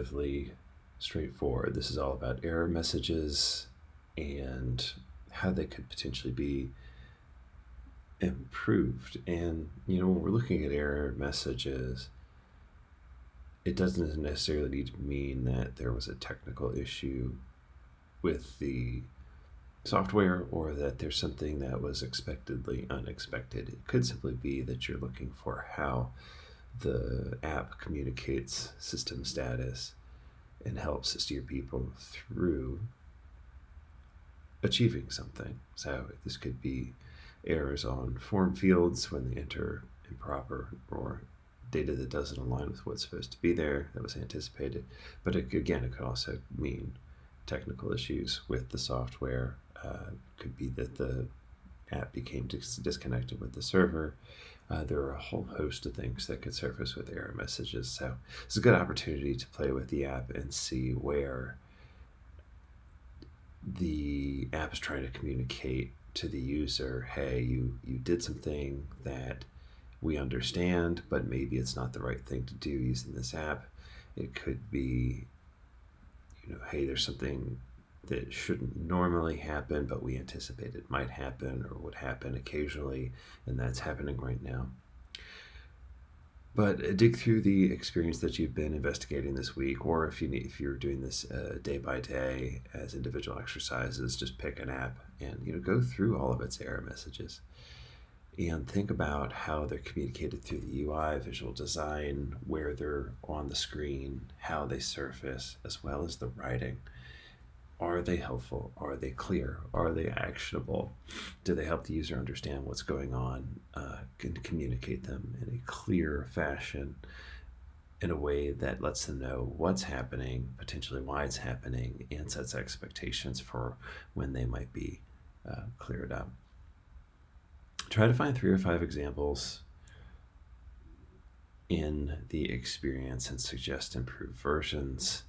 relatively straightforward. This is all about error messages and how they could potentially be improved. And, when we're looking at error messages, it doesn't necessarily need to mean that there was a technical issue with the software or that there's something that was expectedly unexpected. It could simply be that you're looking for how the app communicates system status and helps steer people through achieving something. So this could be errors on form fields when they enter improper or data that doesn't align with what's supposed to be there that was anticipated. But it could also mean technical issues with the software. Could be that the app became disconnected with the server. There are a whole host of things that could surface with error messages. So it's a good opportunity to play with the app and see where the app is trying to communicate to the user, hey, you did something that we understand, but maybe it's not the right thing to do using this app. It could be, hey, there's something that shouldn't normally happen, but we anticipate it might happen or would happen occasionally, and that's happening right now. But dig through the experience that you've been investigating this week, or if you're doing this day by day as individual exercises, just pick an app and go through all of its error messages and think about how they're communicated through the UI, visual design, where they're on the screen, how they surface, as well as the writing. Are they helpful? Are they clear? Are they actionable? Do they help the user understand what's going on? Can communicate them in a clear fashion in a way that lets them know what's happening, potentially why it's happening, and sets expectations for when they might be cleared up. Try to find 3 or 5 examples in the experience and suggest improved versions.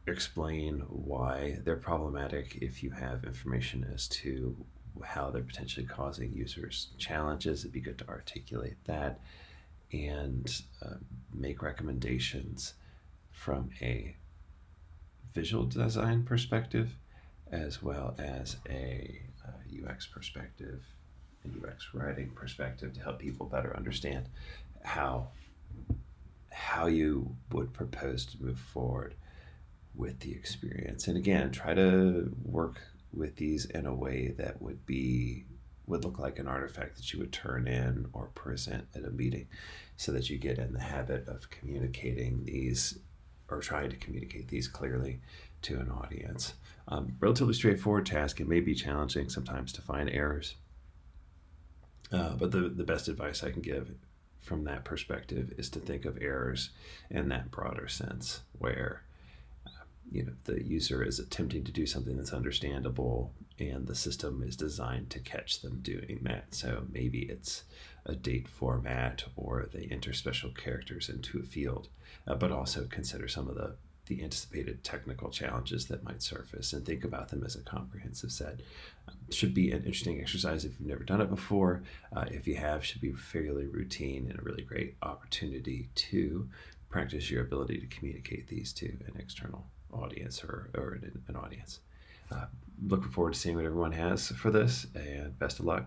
Explain why they're problematic if you have information as to how they're potentially causing users challenges. It'd be good to articulate that and make recommendations from a visual design perspective as well as a UX perspective and UX writing perspective to help people better understand how you would propose to move forward with the experience. And again, try to work with these in a way that would look like an artifact that you would turn in or present at a meeting, so that you get in the habit of communicating these or trying to communicate these clearly to an audience. Relatively straightforward task. It may be challenging sometimes to find errors, but the best advice I can give from that perspective is to think of errors in that broader sense, where the user is attempting to do something that's understandable and the system is designed to catch them doing that. So maybe it's a date format or they enter special characters into a field, but also consider some of the anticipated technical challenges that might surface and think about them as a comprehensive set. Should be an interesting exercise if you've never done it before. If you have, should be fairly routine and a really great opportunity to practice your ability to communicate these to an external audience or an audience. Looking forward to seeing what everyone has for this, and best of luck.